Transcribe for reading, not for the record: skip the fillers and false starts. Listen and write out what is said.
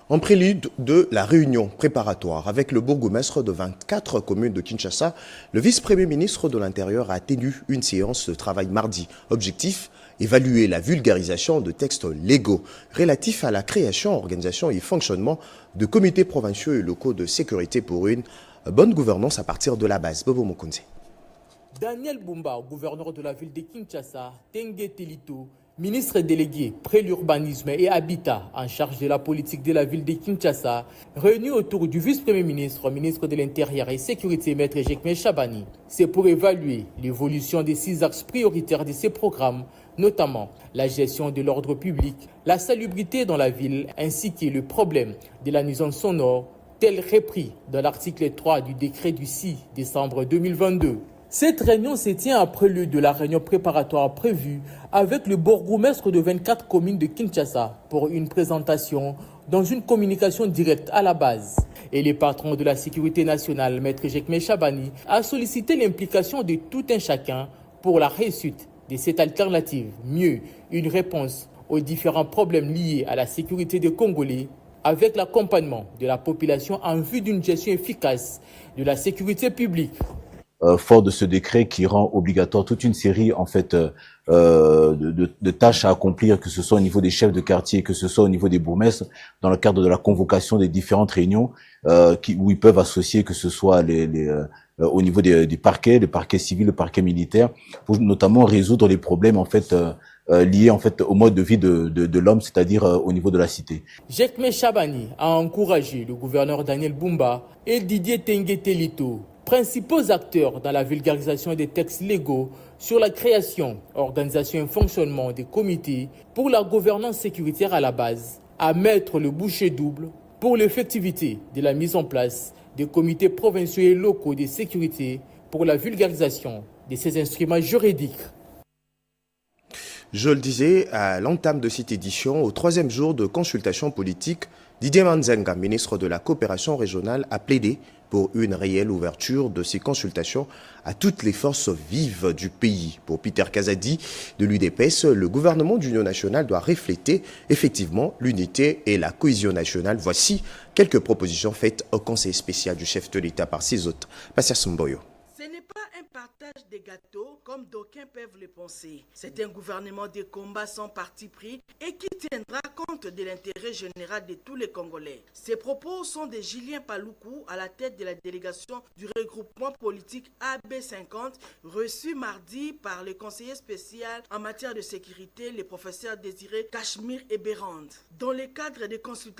En prélude de la réunion préparatoire avec le bourgmestre de 24 communes de Kinshasa, le vice-premier ministre de l'Intérieur a tenu une séance de travail mardi. Objectif, évaluer la vulgarisation de textes légaux relatifs à la création, organisation et fonctionnement de comités provinciaux et locaux de sécurité pour une bonne gouvernance à partir de la base. Bobo Mokonze. Daniel Bumba, gouverneur de la ville de Kinshasa, Tengue Telito, ministre délégué près l'urbanisme et habitat en charge de la politique de la ville de Kinshasa, réunis autour du vice-premier ministre, ministre de l'Intérieur et Sécurité, Maître Jekme Chabani. C'est pour évaluer l'évolution des 6 axes prioritaires de ces programmes, notamment la gestion de l'ordre public, la salubrité dans la ville, ainsi que le problème de la nuisance sonore, tel repris dans l'article 3 du décret du 6 décembre 2022. Cette réunion se tient après le de la réunion préparatoire prévue avec le bourgmestre de 24 communes de Kinshasa pour une présentation dans une communication directe à la base. Et le patron de la sécurité nationale, Maître Jekme Chabani, a sollicité l'implication de tout un chacun pour la réussite de cette alternative. Mieux, une réponse aux différents problèmes liés à la sécurité des Congolais avec l'accompagnement de la population en vue d'une gestion efficace de la sécurité publique. Fort de ce décret qui rend obligatoire toute une série de tâches à accomplir, que ce soit au niveau des chefs de quartier, que ce soit au niveau des bourgmestres, dans le cadre de la convocation des différentes réunions où ils peuvent associer, que ce soit au niveau des parquets, le parquet civil, le parquet militaire, pour notamment résoudre les problèmes liés au mode de vie de l'homme, c'est-à-dire au niveau de la cité. Jekme Chabani a encouragé le gouverneur Daniel Bumba et Didier Tengue Telito, principaux acteurs dans la vulgarisation des textes légaux sur la création, organisation et fonctionnement des comités pour la gouvernance sécuritaire à la base, à mettre le bouchée double pour l'effectivité de la mise en place des comités provinciaux et locaux de sécurité pour la vulgarisation de ces instruments juridiques. Je le disais à l'entame de cette édition, au 3e jour de consultation politique, Didier Manzenga, ministre de la coopération régionale, a plaidé pour une réelle ouverture de ces consultations à toutes les forces vives du pays. Pour Peter Kazadi de l'UDPS, le gouvernement d'Union nationale doit refléter effectivement l'unité et la cohésion nationale. Voici quelques propositions faites au conseil spécial du chef de l'État par ses hôtes. Passia Somboyo. Ce n'est pas un partage des gâteaux comme d'aucuns peuvent le penser. C'est un gouvernement de combat sans parti pris et qui tiendra compte de l'intérêt général de tous les Congolais. Ces propos sont de Julien Paloukou à la tête de la délégation du regroupement politique AB50 reçu mardi par le conseiller spécial en matière de sécurité, le professeur Désiré Cachemire et Bérande. Dans le cadre des consultations